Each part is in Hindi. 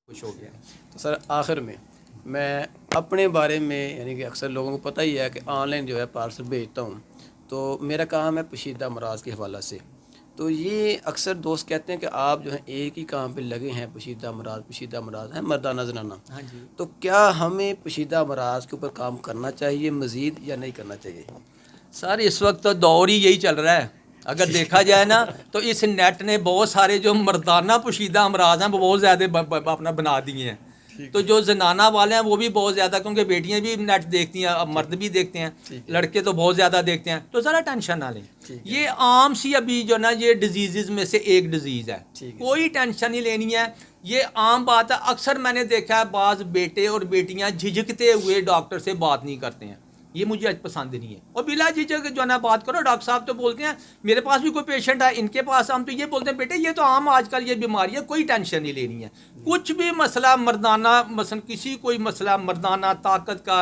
खुश हो गया। तो सर आखिर में मैं अपने बारे में, यानी कि अक्सर लोगों को पता ही है कि ऑनलाइन जो है पार्सल भेजता हूँ, तो मेरा काम है पोशीदा अमराज के हवाला से। तो ये अक्सर दोस्त कहते हैं कि आप जो है एक ही काम पे लगे हैं, पोशीदा अमराज है मर्दाना जनाना। हाँ जी। तो क्या हमें पोशीदा अमराज के ऊपर काम करना चाहिए मज़ीद या नहीं करना चाहिए? सर इस वक्त तो दौर ही यही चल रहा है। अगर देखा जाए ना तो इस नेट ने बहुत सारे जो मर्दाना पोशीदा अमराज हैं वो बहुत ज़्यादा अपना बना दिए हैं। तो जो जनाना वाले हैं वो भी बहुत ज़्यादा, क्योंकि बेटियां भी नेट देखती हैं, अब मर्द भी देखते हैं, लड़के तो बहुत ज़्यादा देखते हैं। तो ज़रा टेंशन ना लें, ये आम सी अभी जो ना ये डिजीज़ में से एक डिजीज़ है, कोई टेंशन नहीं लेनी है। ये आम बात है। अक्सर मैंने देखा है बाज़ बेटे और बेटियां झिझकते हुए डॉक्टर से बात नहीं करते हैं। ये मुझे आज पसंद नहीं है। और बिला झिझक जो है ना बात करो। डॉक्टर साहब तो बोलते हैं, मेरे पास भी कोई पेशेंट है, इनके पास हम तो ये बोलते हैं बेटे ये तो आम आजकल ये बीमारी है, कोई टेंशन नहीं लेनी है। कुछ भी मसला मर्दाना, मसलन किसी कोई मसला मर्दाना ताकत का,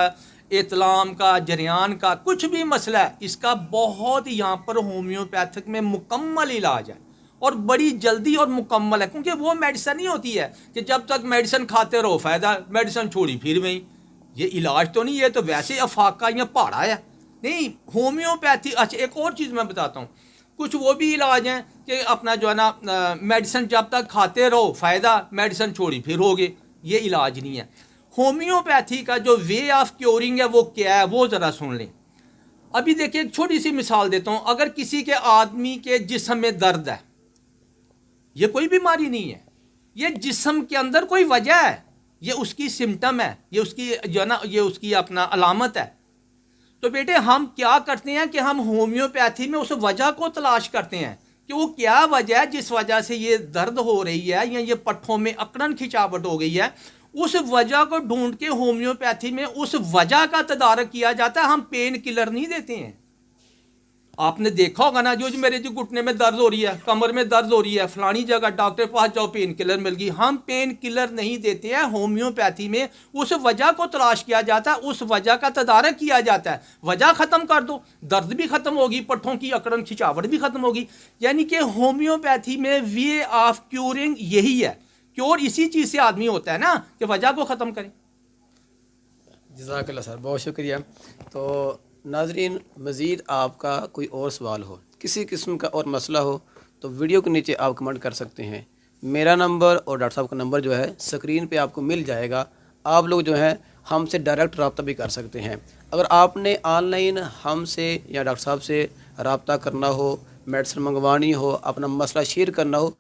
इतलाम का, जरियान का, कुछ भी मसला है, इसका बहुत यहाँ पर होम्योपैथिक में मुकम्मल इलाज है और बड़ी जल्दी और मुकम्मल है। क्योंकि वो मेडिसिन नहीं होती है कि जब तक मेडिसिन खाते रहो फ़ायदा, मेडिसिन छोड़ी फिर वहीं। ये इलाज तो नहीं है, तो वैसे अफाका या पहाड़ा है नहीं, होम्योपैथी। अच्छा एक और चीज़ मैं बताता हूँ, कुछ वो भी इलाज हैं कि अपना जो है ना मेडिसिन जब तक खाते रहो फ़ायदा, मेडिसिन छोड़ी फिर होगे, ये इलाज नहीं है। होम्योपैथी का जो वे ऑफ क्योरिंग है वो क्या है, वो ज़रा सुन लें। अभी देखिए एक छोटी सी मिसाल देता हूँ। अगर किसी के आदमी के जिस्म में दर्द है, ये कोई बीमारी नहीं है, ये जिस्म के अंदर कोई वजह है, ये उसकी सिम्टम है, ये उसकी जो है ना ये उसकी अपना अलामत है। तो बेटे हम क्या करते हैं कि हम होम्योपैथी में उस वजह को तलाश करते हैं कि वो क्या वजह है जिस वजह से ये दर्द हो रही है या ये पट्ठों में अकड़न खिंचावट हो गई है। उस वजह को ढूंढ के होम्योपैथी में उस वजह का तदारक किया जाता है। हम पेन किलर नहीं देते हैं। आपने देखा होगा ना, जो मेरे जो घुटने में दर्द हो रही है, कमर में दर्द हो रही है, फलानी जगह डॉक्टर के पास जाओ पेन किलर मिल गई। हम पेन किलर नहीं देते हैं। होम्योपैथी में उस वजह को तलाश किया जाता है, उस वजह का तदारक किया जाता है। वजह ख़त्म कर दो, दर्द भी ख़त्म होगी, पट्ठों की अकड़न खिंचावट भी ख़त्म होगी। यानी कि होम्योपैथी में वे ऑफ क्यूरिंग यही है। क्योर इसी चीज़ से आदमी होता है ना कि वजह को ख़त्म करें। जज़ाकल्लाह सर, बहुत शुक्रिया। तो नाजरीन, मज़ीद आपका कोई और सवाल हो, किसी किस्म का और मसला हो, तो वीडियो के नीचे आप कमेंट कर सकते हैं। मेरा नंबर और डॉक्टर साहब का नंबर जो है स्क्रीन पे आपको मिल जाएगा। आप लोग जो है हमसे डायरेक्ट रब्ता भी कर सकते हैं। अगर आपने ऑनलाइन हमसे या डॉक्टर साहब से रब्ता करना हो, मेडिसिन मंगवानी हो, अपना मसला शेयर करना हो,